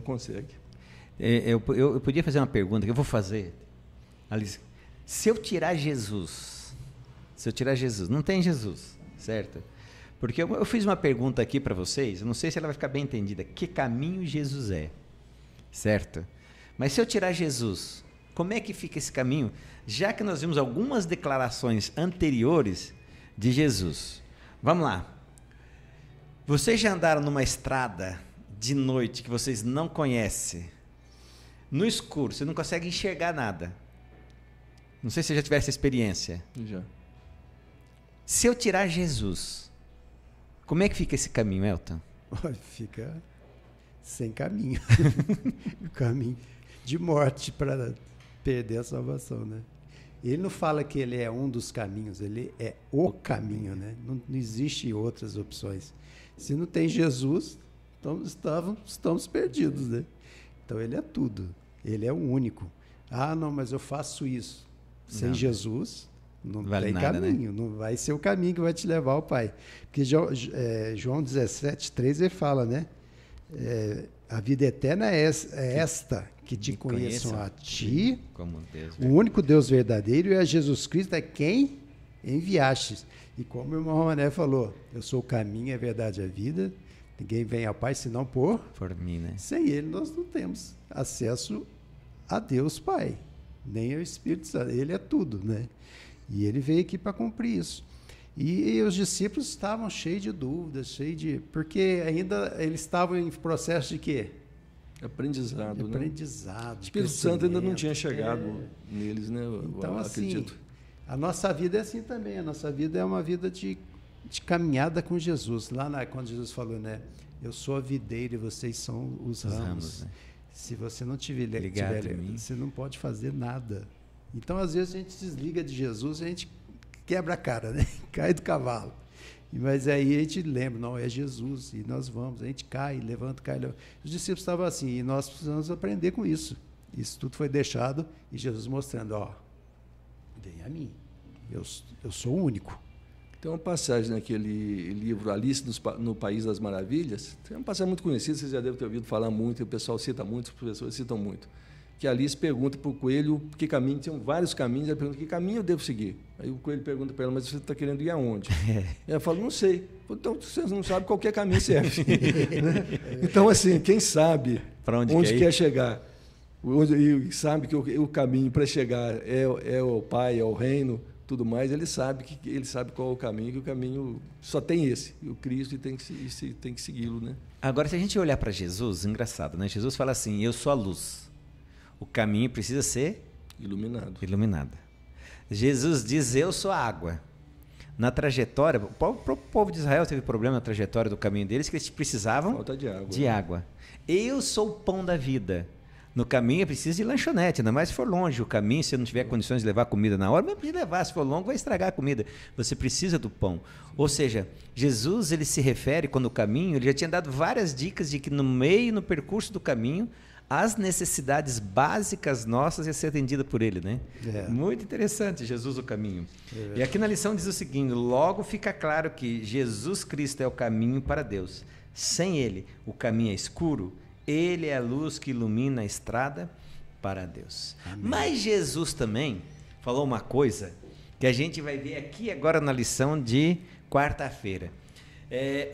consegue. Eu podia fazer uma pergunta que eu vou fazer, Alice. Se eu tirar Jesus, não tem Jesus, certo? Porque eu fiz uma pergunta aqui para vocês, eu não sei se ela vai ficar bem entendida. Que caminho Jesus é, certo? Mas se eu tirar Jesus, como é que fica esse caminho? Já que nós vimos algumas declarações anteriores de Jesus. Vamos lá. Vocês já andaram numa estrada de noite que vocês não conhecem? No escuro, você não consegue enxergar nada. Não sei se você já tiver essa experiência. Já. Se eu tirar Jesus, como é que fica esse caminho, Elton? Fica sem caminho. O caminho de morte para perder a salvação, né? Ele não fala que ele é um dos caminhos, ele é o caminho, né? Não existe outras opções. Se não tem Jesus, então estamos perdidos, né? Então ele é tudo, ele é o único. Ah, não, mas eu faço isso. Sem Jesus, não vale tem nada, caminho, né? Não vai ser o caminho que vai te levar ao Pai. Porque João 17:3 ele fala, né? A vida eterna é esta, que te conheçam a ti, como Deus, o único Deus verdadeiro, e a Jesus Cristo é quem enviastes. E como o irmão Romané falou, eu sou o caminho, a verdade e a vida, ninguém vem ao Pai senão por mim, né? Sem ele nós não temos acesso a Deus Pai, nem ao Espírito Santo. Ele é tudo, né? E ele veio aqui para cumprir isso. E os discípulos estavam cheios de dúvidas, porque ainda eles estavam em processo de quê? Aprendizado, né? Aprendizado. O Espírito Santo ainda não tinha chegado neles, né? Então, acredito. Assim, a nossa vida é assim também. A nossa vida é uma vida de caminhada com Jesus. Quando Jesus falou, né? Eu sou a videira e vocês são os ramos. Né? Se você não tiver ligado em mim, você não pode fazer nada. Então, às vezes, a gente desliga de Jesus e a gente quebra a cara, né? Cai do cavalo. Mas aí a gente lembra, não, é Jesus, e nós vamos, a gente cai, levanta, cai. Os discípulos estavam assim, e nós precisamos aprender com isso. Isso tudo foi deixado, e Jesus mostrando, vem a mim, eu sou o único. Tem uma passagem naquele livro Alice no País das Maravilhas, tem uma passagem muito conhecida, vocês já devem ter ouvido falar muito, o pessoal cita muito, os professores citam muito, que Alice pergunta para o coelho que caminho, tinham vários caminhos, ela pergunta que caminho eu devo seguir. Aí o coelho pergunta para ela, mas você está querendo ir aonde? Ela fala, não sei. Então, você não sabe, qualquer caminho serve. Né? Então, assim, quem sabe onde quer chegar, e sabe que o caminho para chegar é o Pai, é o reino, tudo mais, ele sabe qual é o caminho, que o caminho só tem esse, o Cristo, e tem que segui-lo, né? Agora, se a gente olhar para Jesus, engraçado, né? Jesus fala assim, eu sou a luz. O caminho precisa ser iluminado. Jesus diz, eu sou a água. Na trajetória, o povo de Israel teve problema na trajetória do caminho deles, que eles precisavam falta de água. Eu sou o pão da vida. No caminho é preciso de lanchonete, ainda mais se for longe o caminho, se não tiver condições de levar comida na hora, mas precisa levar, se for longo vai estragar a comida. Você precisa do pão. Ou seja, Jesus, ele se refere, quando o caminho, ele já tinha dado várias dicas de que no percurso do caminho, as necessidades básicas nossas iam ser atendidas por ele, né? Muito interessante, Jesus o caminho. E aqui na lição diz o seguinte, logo fica claro que Jesus Cristo é o caminho para Deus. Sem ele, o caminho é escuro, ele é a luz que ilumina a estrada para Deus. Amém. Mas Jesus também falou uma coisa que a gente vai ver aqui agora na lição de quarta-feira.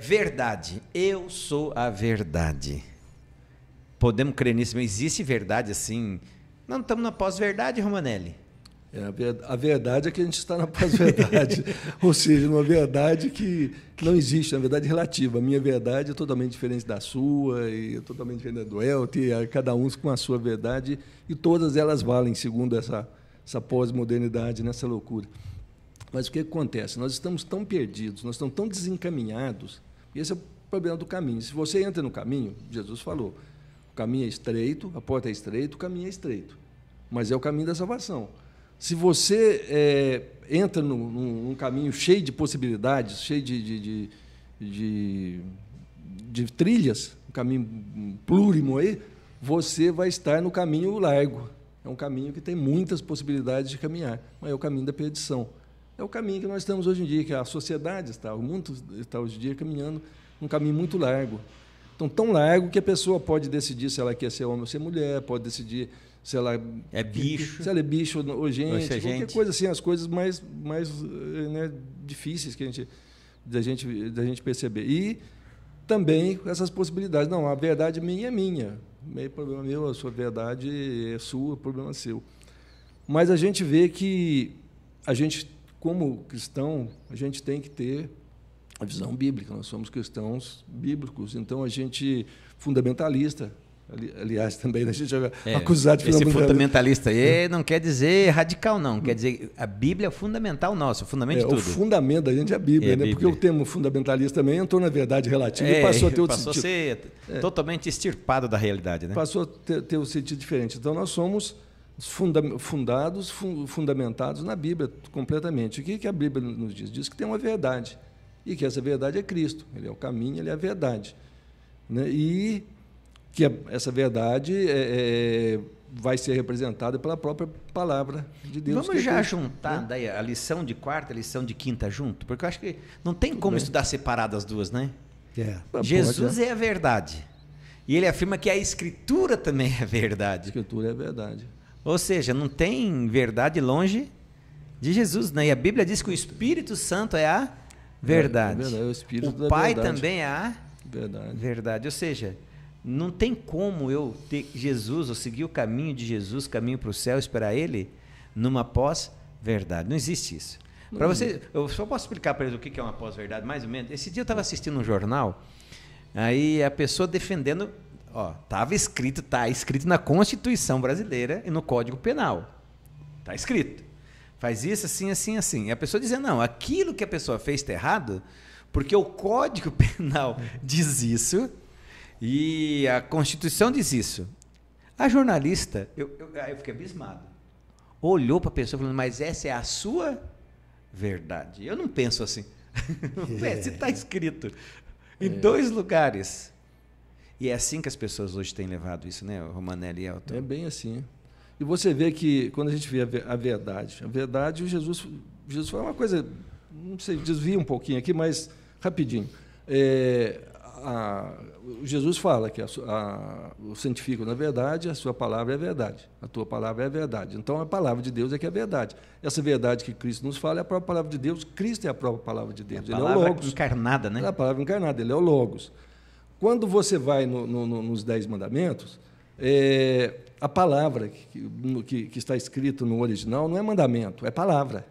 Verdade, eu sou a verdade. Podemos crer nisso, mas existe verdade assim? Não estamos na pós-verdade, Romanelli? A verdade é que a gente está na pós-verdade, ou seja, uma verdade que não existe, uma verdade relativa. A minha verdade é totalmente diferente da sua, e é totalmente diferente da do Elton, cada um com a sua verdade, e todas elas valem, segundo essa pós-modernidade, nessa loucura. Mas o que acontece? Nós estamos tão perdidos, nós estamos tão desencaminhados, e esse é o problema do caminho. Se você entra no caminho, Jesus falou, o caminho é estreito, a porta é estreita, o caminho é estreito, mas é o caminho da salvação. Se você entra num caminho cheio de possibilidades, cheio de trilhas, um caminho plurimo aí, você vai estar no caminho largo. É um caminho que tem muitas possibilidades de caminhar, mas é o caminho da perdição. É o caminho que nós estamos hoje em dia, que a sociedade está, o mundo está hoje em dia caminhando num caminho muito largo. Então, tão largo que a pessoa pode decidir se ela quer ser homem ou ser mulher, pode decidir se ela é bicho, se ela é bicho ou gente, qualquer coisa assim, as coisas mais né, difíceis que da gente perceber. E também essas possibilidades. Não, a verdade minha é minha, meio problema meu, a sua verdade é sua, problema seu. Mas a gente vê que a gente, como cristão, a gente tem que ter a visão bíblica. Nós somos cristãos bíblicos, então a gente fundamentalista. Aliás, também a gente é acusado de esse fundamentalista aí não quer dizer radical, não. Quer dizer, a Bíblia é o fundamental nosso, o fundamento de tudo. O fundamento da gente é a Bíblia, né? Porque o termo fundamentalista também entrou na verdade relativa e passou a ter outro sentido. Passou a ser totalmente extirpado da realidade, né? Passou a ter um sentido diferente. Então, nós somos fundamentados na Bíblia completamente. O que a Bíblia nos diz? Diz que tem uma verdade e que essa verdade é Cristo. Ele é o caminho, ele é a verdade. Né? E que essa verdade vai ser representada pela própria palavra de Deus. Vamos já juntar daí a lição de quarta e a lição de quinta junto? Porque eu acho que não tem como estudar separado as duas, né? Jesus é a verdade. E ele afirma que a Escritura também é verdade. A Escritura é verdade. Ou seja, não tem verdade longe de Jesus, né? E a Bíblia diz que o Espírito Santo é a verdade. É o Espírito da Pai verdade. também é a verdade. Ou seja, não tem como eu ter Jesus, ou seguir o caminho de Jesus, caminho para o céu, esperar Ele, numa pós-verdade. Não existe isso. Para você, eu só posso explicar para eles o que é uma pós-verdade, mais ou menos. Esse dia eu estava assistindo um jornal, aí a pessoa defendendo, está escrito na Constituição Brasileira e no Código Penal. Está escrito. Faz isso assim, assim, assim. E a pessoa dizendo, não, aquilo que a pessoa fez está errado, porque o Código Penal diz isso, e a Constituição diz isso. A jornalista, eu fiquei abismado, olhou para a pessoa falando, mas essa é a sua verdade. Eu não penso assim. Se está escrito em 2 lugares. E é assim que as pessoas hoje têm levado isso, né, Romanelli e Elton? É bem assim. E você vê que, quando a gente vê a verdade, Jesus fala uma coisa, não sei, desvia um pouquinho aqui, mas rapidinho. Jesus fala que o santifico na verdade, a sua palavra é a verdade, a tua palavra é a verdade. Então, a palavra de Deus é que é a verdade. Essa verdade que Cristo nos fala é a própria palavra de Deus. Cristo é a própria palavra de Deus. Ele é o Logos. Encarnada, né? É a palavra encarnada, ele é o Logos. Quando você vai nos 10 mandamentos, A palavra que está escrito no original não é mandamento, é palavra.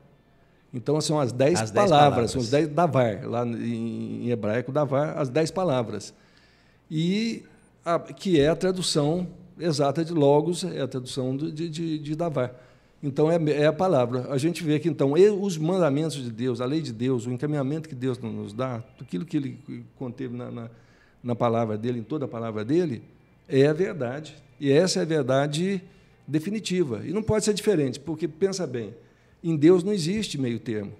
Então, são as 10 palavras, são os 10 davar, lá em hebraico, davar, as 10 palavras. E que é a tradução exata de logos, é a tradução de davar. Então, é a palavra. A gente vê que, então, os mandamentos de Deus, a lei de Deus, o encaminhamento que Deus nos dá, aquilo que Ele conteve na palavra dEle, em toda a palavra dEle, é a verdade. E essa é a verdade definitiva. E não pode ser diferente, porque, pensa bem, em Deus não existe meio termo.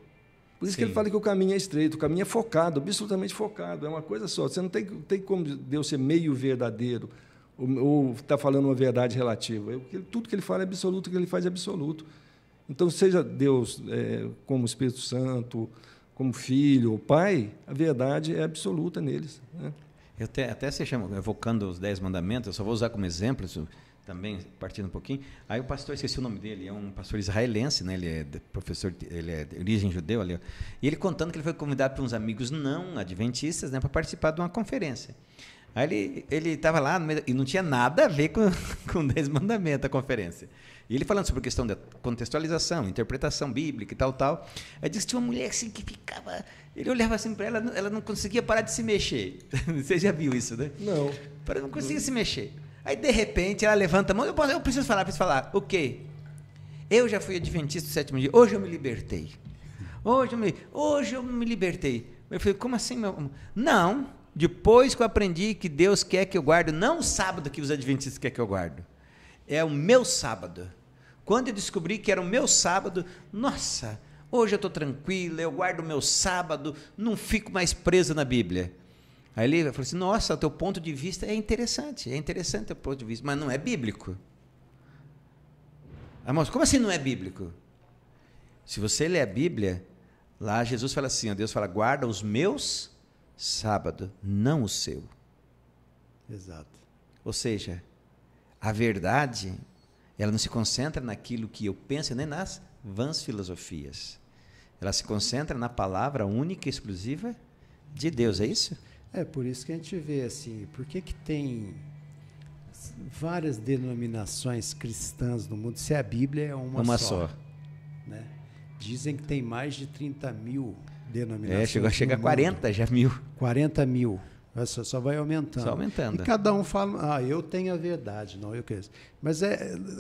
Por isso que ele fala que o caminho é estreito, o caminho é focado, absolutamente focado, é uma coisa só. Você não tem como Deus ser meio verdadeiro, ou está falando uma verdade relativa. Tudo que ele fala é absoluto, o que ele faz é absoluto. Então, seja Deus como Espírito Santo, como Filho ou Pai, a verdade é absoluta neles, né? Eu até se chama, evocando os 10 mandamentos, eu só vou usar como exemplo, isso, também partindo um pouquinho. Aí o pastor, esqueci o nome dele, é um pastor israelense, né? Ele é professor, ele é de origem judeu ali. E ele contando que ele foi convidado por uns amigos não adventistas, né, para participar de uma conferência. Aí ele estava lá e não tinha nada a ver com 10 mandamentos a conferência. E ele falando sobre a questão da contextualização, interpretação bíblica e tal. Aí disse que tinha uma mulher assim que ficava... Ele olhava assim para ela não conseguia parar de se mexer. Você já viu isso, né? Não. Não conseguia se mexer. Aí, de repente, ela levanta a mão. Eu preciso falar. O quê? Eu já fui adventista do 7º dia. Hoje eu me libertei. Hoje eu me libertei. Eu falei, como assim, meu amor? Não. Depois que eu aprendi que Deus quer que eu guarde, não o sábado que os adventistas querem que eu guarde. É o meu sábado. Quando eu descobri que era o meu sábado, nossa, hoje eu estou tranquila, eu guardo o meu sábado, não fico mais preso na Bíblia. Aí ele falou assim, nossa, o teu ponto de vista é interessante o teu ponto de vista, mas não é bíblico. Mas como assim não é bíblico? Se você ler a Bíblia, lá Jesus fala assim, Deus fala, guarda os meus sábados, não o seu. Exato. Ou seja, a verdade, ela não se concentra naquilo que eu penso, nem nas vãs filosofias. Ela se concentra na palavra única e exclusiva de Deus, é isso? É por isso que a gente vê assim, por que tem várias denominações cristãs no mundo, se a Bíblia é uma só. Né? Dizem que tem mais de 30 mil denominações. Chega a 40 já mil. 40 mil. Só vai aumentando. Só aumentando. E cada um fala, eu tenho a verdade, não, eu quero. Mas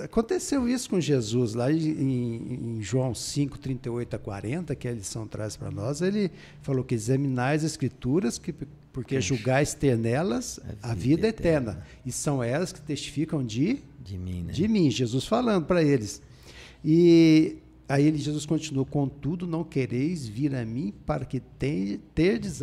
aconteceu isso com Jesus, lá em João 5, 38 a 40, que a lição traz para nós, ele falou que examinais as Escrituras, porque julgais ter nelas a vida eterna. E são elas que testificam de mim, né? De mim, Jesus falando para eles. E aí Jesus continuou, contudo, não quereis vir a mim para que terdes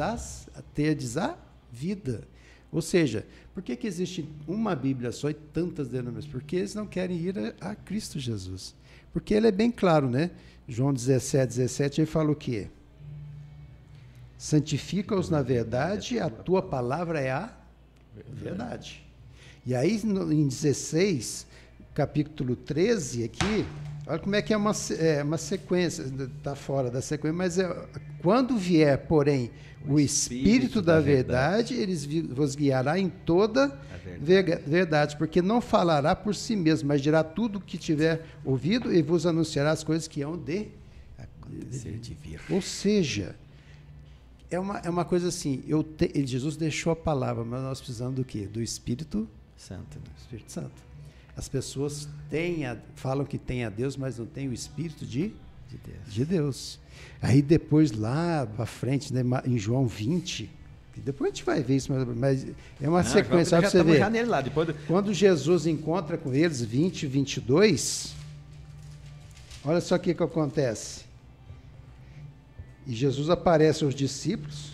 a vida. Ou seja, por que existe uma Bíblia só e tantas denominações? Porque eles não querem ir a Cristo Jesus. Porque ele é bem claro, né? João 17, ele fala o quê? Santifica-os na verdade, a tua palavra é a verdade. E aí, em 16, capítulo 13, aqui, olha como é que é uma sequência, está fora da sequência, mas quando vier, porém, o Espírito da verdade, eles vos guiará em toda verdade, porque não falará por si mesmo, mas dirá tudo o que tiver ouvido e vos anunciará as coisas que hão de acontecer, de vir. Ou seja, é uma coisa assim, Jesus deixou a palavra, mas nós precisamos do quê? Do Espírito Santo. Espírito Santo. As pessoas falam que têm a Deus, mas não têm o Espírito de Deus. Aí depois, lá para frente, né, em João 20, depois a gente vai ver isso, mas é uma sequência. Já estamos já nele lá. Quando Jesus encontra com eles, 20 e 22, olha só o que acontece. E Jesus aparece aos discípulos,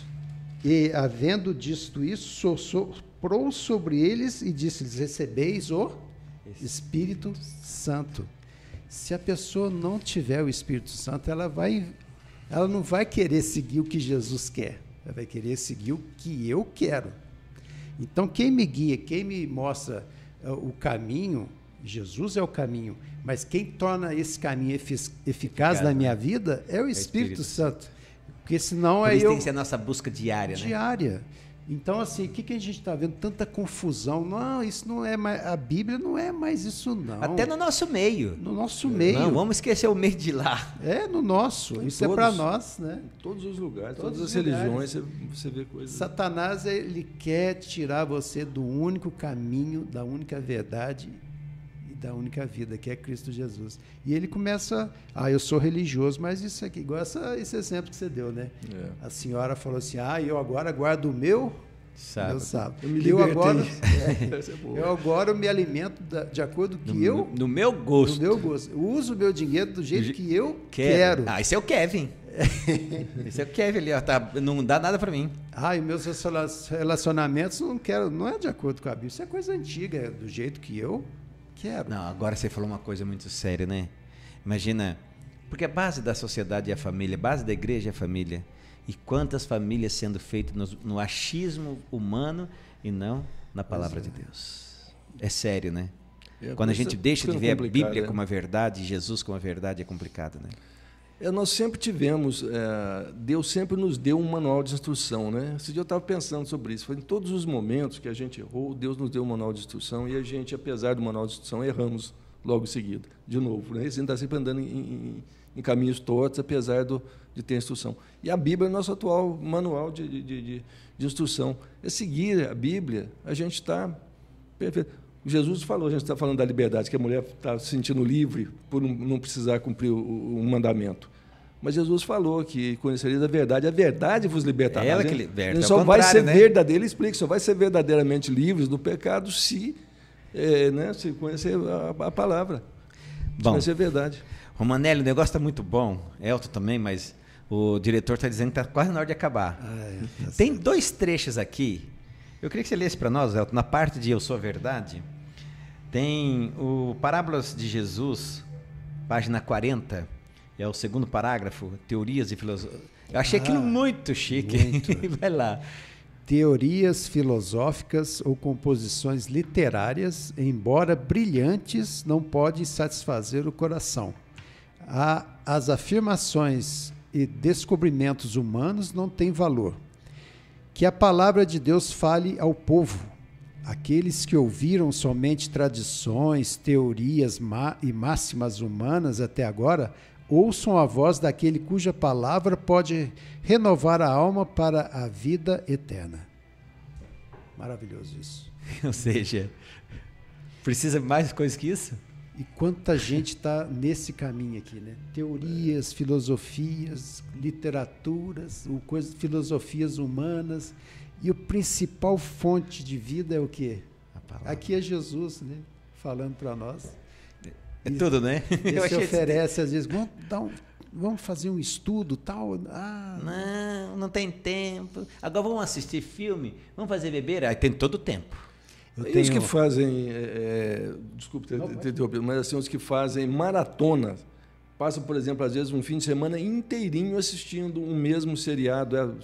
e havendo dito isso, soprou sobre eles e disse-lhes, recebeis o Espírito Santo. Se a pessoa não tiver o Espírito Santo, ela não vai querer seguir o que Jesus quer. Ela vai querer seguir o que eu quero. Então, quem me guia, quem me mostra o caminho, Jesus é o caminho, mas quem torna esse caminho eficaz na minha vida é o Espírito Santo. Porque senão Por isso tem que ser a nossa busca diária, né? Diária. Então, assim, o que a gente está vendo? Tanta confusão. Não, isso não é mais. A Bíblia não é mais isso, não. Até no nosso meio. No nosso meio. Não, vamos esquecer o meio de lá. É, no nosso. Isso é para nós, né? Em todos os lugares, Todos todas os as lugares. religiões, você vê coisas. Satanás, ele quer tirar você do único caminho, da única verdade e da única vida, que é Cristo Jesus. E ele começa, eu sou religioso, mas isso aqui, igual esse exemplo que você deu, né? É. A senhora falou assim, eu agora guardo o meu sábado. Eu agora me alimento de acordo com no meu gosto. No meu gosto. Eu uso o meu dinheiro do jeito que eu quero. Esse é o Kevin. Esse é o Kevin ali, ó, não dá nada para mim. E meus relacionamentos não é de acordo com a Bíblia. Isso é coisa antiga, é do jeito que eu quero. Não, agora você falou uma coisa muito séria, né? Imagina, porque a base da sociedade é a família, a base da igreja é a família. E quantas famílias sendo feitas no achismo humano e não na palavra de Deus. É sério, né? Quando a gente deixa de ver a Bíblia como a verdade, Jesus como a verdade, é complicado, né? Nós sempre tivemos, Deus sempre nos deu um manual de instrução, né? Esse dia eu estava pensando sobre isso. Foi em todos os momentos que a gente errou, Deus nos deu um manual de instrução e a gente, apesar do manual de instrução, erramos logo em seguida, de novo, né? A gente está sempre andando em caminhos tortos, apesar de ter instrução. E a Bíblia é o nosso atual manual de instrução. É seguir a Bíblia, a gente está perfeito. Jesus falou, a gente está falando da liberdade, que a mulher está se sentindo livre por não precisar cumprir o mandamento. Mas Jesus falou que conhecereis a verdade vos libertará. Ela que liberta. Só vai ser verdadeiro, ele explica, só vai ser verdadeiramente livres do pecado se conhecer a palavra, se conhecer a verdade. Romanelli, o negócio está muito bom, Elton também, mas o diretor está dizendo que está quase na hora de acabar. Tem 2 trechos aqui, eu queria que você lesse para nós, Elton, na parte de Eu Sou a Verdade, tem o Parábolas de Jesus, página 40, é o 2º parágrafo, Teorias e Filosofia. Eu achei aquilo muito chique. Muito. Vai lá. Teorias filosóficas ou composições literárias, embora brilhantes, não podem satisfazer o coração. As afirmações e descobrimentos humanos não têm valor. Que a palavra de Deus fale ao povo. Aqueles que ouviram somente tradições, teorias e máximas humanas até agora, ouçam a voz daquele cuja palavra pode renovar a alma para a vida eterna. Maravilhoso isso. Ou seja, precisa mais coisa que isso? E quanta gente está nesse caminho aqui, né? Teorias, filosofias, literaturas, filosofias humanas. E a principal fonte de vida é o quê? Aqui é Jesus, né? Falando para nós. É tudo, né? Ele se oferece, às vezes, vamos fazer um estudo, tal. Não tem tempo. Agora vamos assistir filme, vamos fazer beber. Aí tem todo o tempo. Os que fazem, desculpe ter interrompido, mas assim, os que fazem maratona, passam, por exemplo, às vezes um fim de semana inteirinho assistindo um mesmo seriado,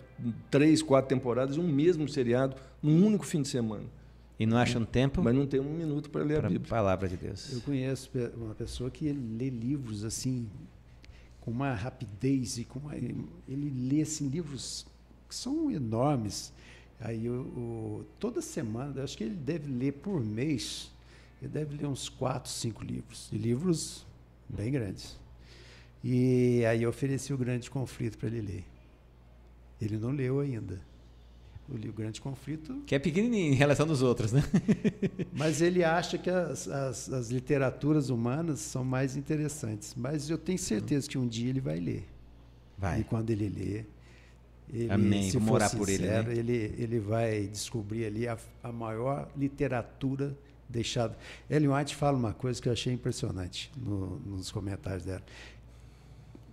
3, 4 temporadas, um mesmo seriado, num único fim de semana. E não acham tempo? Mas não tem um minuto para ler a Bíblia. Palavra de Deus. Eu conheço uma pessoa que lê livros assim, com uma rapidez, ele lê assim, livros que são enormes. Aí toda semana, eu acho que ele deve ler por mês, ele deve ler uns 4, 5 livros, e livros bem grandes. E aí eu ofereci o Grande Conflito para ele ler. Ele não leu ainda. O Grande Conflito... Que é pequenininho em relação aos outros, né? Mas ele acha que as literaturas humanas são mais interessantes. Mas eu tenho certeza que um dia ele vai ler. Vai. E quando ele lê... Amém. Vamos orar sincero, por ele, né? Ele vai descobrir ali a maior literatura deixada. Ellen White fala uma coisa que eu achei impressionante nos comentários dela,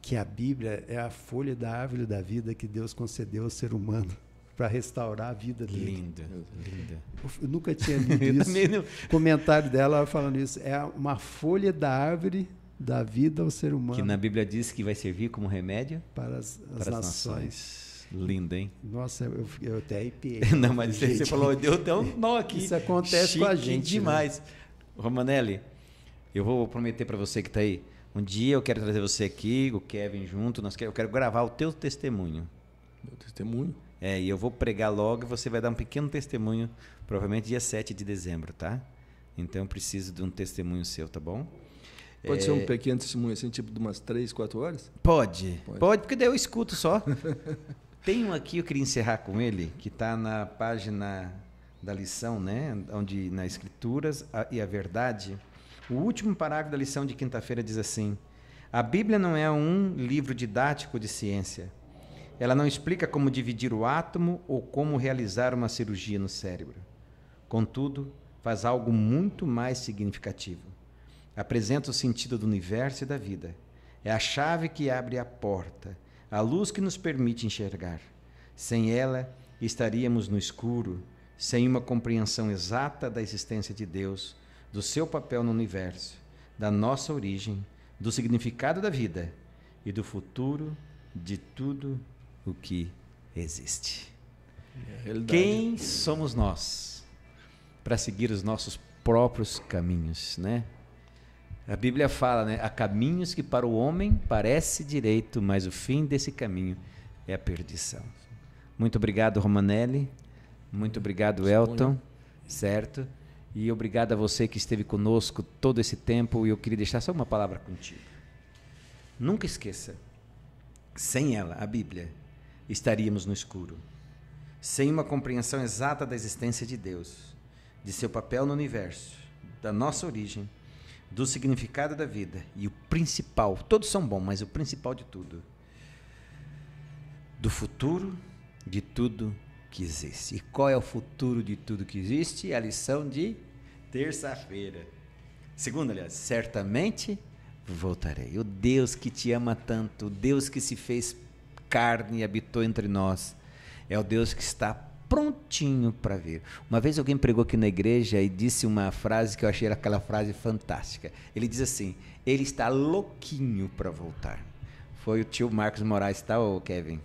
que a Bíblia é a folha da árvore da vida que Deus concedeu ao ser humano para restaurar a vida dele. Lindo. Eu nunca tinha lido isso. O comentário dela falando isso, é uma folha da árvore da vida ao ser humano. Que na Bíblia diz que vai servir como remédio para as nações. Lindo, hein? Nossa, eu até arrepiei. Não, mas você falou, deu até um nó aqui. Isso acontece Chique com a gente demais. Né? Romanelli, eu vou prometer para você que está aí, um dia eu quero trazer você aqui, o Kevin junto, eu quero gravar o teu testemunho. Meu testemunho? E eu vou pregar logo e você vai dar um pequeno testemunho, provavelmente dia 7 de dezembro, tá? Então eu preciso de um testemunho seu, tá bom? Pode ser um pequeno testemunho, assim, tipo de umas 3, 4 horas? Pode, porque daí eu escuto só. Tem um aqui, eu queria encerrar com ele, que está na página da lição, né? Onde na Escrituras e a Verdade, o último parágrafo da lição de quinta-feira diz assim: a Bíblia não é um livro didático de ciência. Ela não explica como dividir o átomo ou como realizar uma cirurgia no cérebro. Contudo, faz algo muito mais significativo. Apresenta o sentido do universo e da vida. É a chave que abre a porta, a luz que nos permite enxergar. Sem ela, estaríamos no escuro, sem uma compreensão exata da existência de Deus, do seu papel no universo, da nossa origem, do significado da vida e do futuro de tudo o que existe. Quem somos nós para seguir os nossos próprios caminhos, né? A Bíblia fala, né? Há caminhos que para o homem parece direito, mas o fim desse caminho é a perdição. Muito obrigado, Romanelli. Muito obrigado, Elton. Certo? E obrigado a você que esteve conosco todo esse tempo. E eu queria deixar só uma palavra contigo. Nunca esqueça, sem ela, a Bíblia, estaríamos no escuro. Sem uma compreensão exata da existência de Deus, de seu papel no universo, da nossa origem, do significado da vida e o principal, todos são bons, mas o principal de tudo, do futuro de tudo que existe. E qual é o futuro de tudo que existe? A lição de terça-feira. Segunda, aliás, certamente voltarei. O Deus que te ama tanto, o Deus que se fez carne e habitou entre nós, é o Deus que está prontinho para vir. Uma vez alguém pregou aqui na igreja e disse uma frase que eu achei aquela frase fantástica. Ele diz assim: ele está louquinho para voltar. Foi o tio Marcos Moraes, tá, ô Kevin?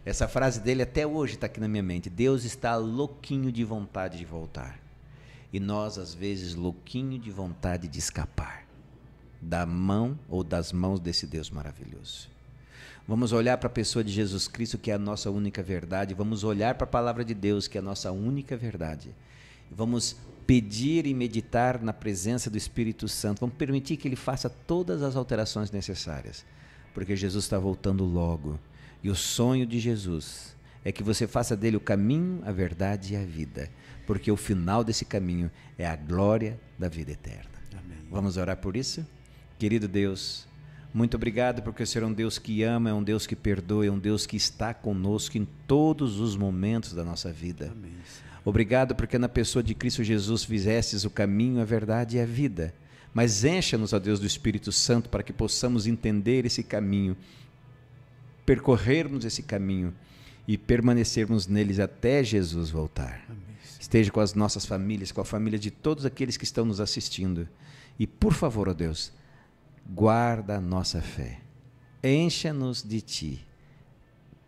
Essa frase dele até hoje está aqui na minha mente. Deus está louquinho de vontade de voltar. E nós, às vezes, louquinho de vontade de escapar da mão ou das mãos desse Deus maravilhoso. Vamos olhar para a pessoa de Jesus Cristo, que é a nossa única verdade. Vamos olhar para a palavra de Deus, que é a nossa única verdade. Vamos pedir e meditar na presença do Espírito Santo. Vamos permitir que Ele faça todas as alterações necessárias, porque Jesus está voltando logo. E o sonho de Jesus é que você faça dele o caminho, a verdade e a vida, porque o final desse caminho é a glória da vida eterna. Amém. Vamos orar por isso? Querido Deus, muito obrigado porque o Senhor é um Deus que ama, é um Deus que perdoa, é um Deus que está conosco em todos os momentos da nossa vida. Amém. Obrigado porque na pessoa de Cristo Jesus fizestes o caminho, a verdade e a vida. Mas encha-nos, ó Deus, do Espírito Santo para que possamos entender esse caminho, percorrermos esse caminho e permanecermos neles até Jesus voltar. Amém. Esteja com as nossas famílias, com a família de todos aqueles que estão nos assistindo. E, por favor, ó Deus, guarda a nossa fé. Encha-nos de Ti.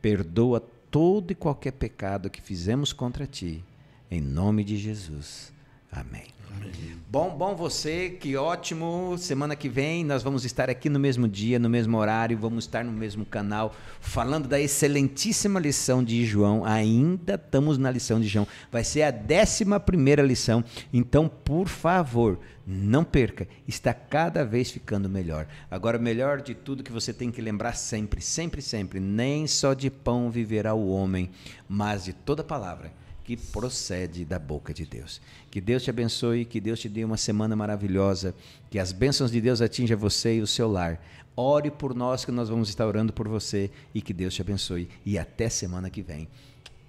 Perdoa todo e qualquer pecado que fizemos contra Ti. Em nome de Jesus. Amém. Amém. Bom você, que ótimo. Semana que vem nós vamos estar aqui no mesmo dia, no mesmo horário, vamos estar no mesmo canal, falando da excelentíssima lição de João. Ainda estamos na lição de João. Vai ser a 11ª lição. Então, por favor, não perca. Está cada vez ficando melhor. Agora, melhor de tudo que você tem que lembrar sempre, sempre, sempre. Nem só de pão viverá o homem, mas de toda palavra que procede da boca de Deus. Que Deus te abençoe, que Deus te dê uma semana maravilhosa, que as bênçãos de Deus atinjam você e o seu lar. Ore por nós, que nós vamos estar orando por você, e que Deus te abençoe. E até semana que vem.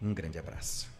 Um grande abraço.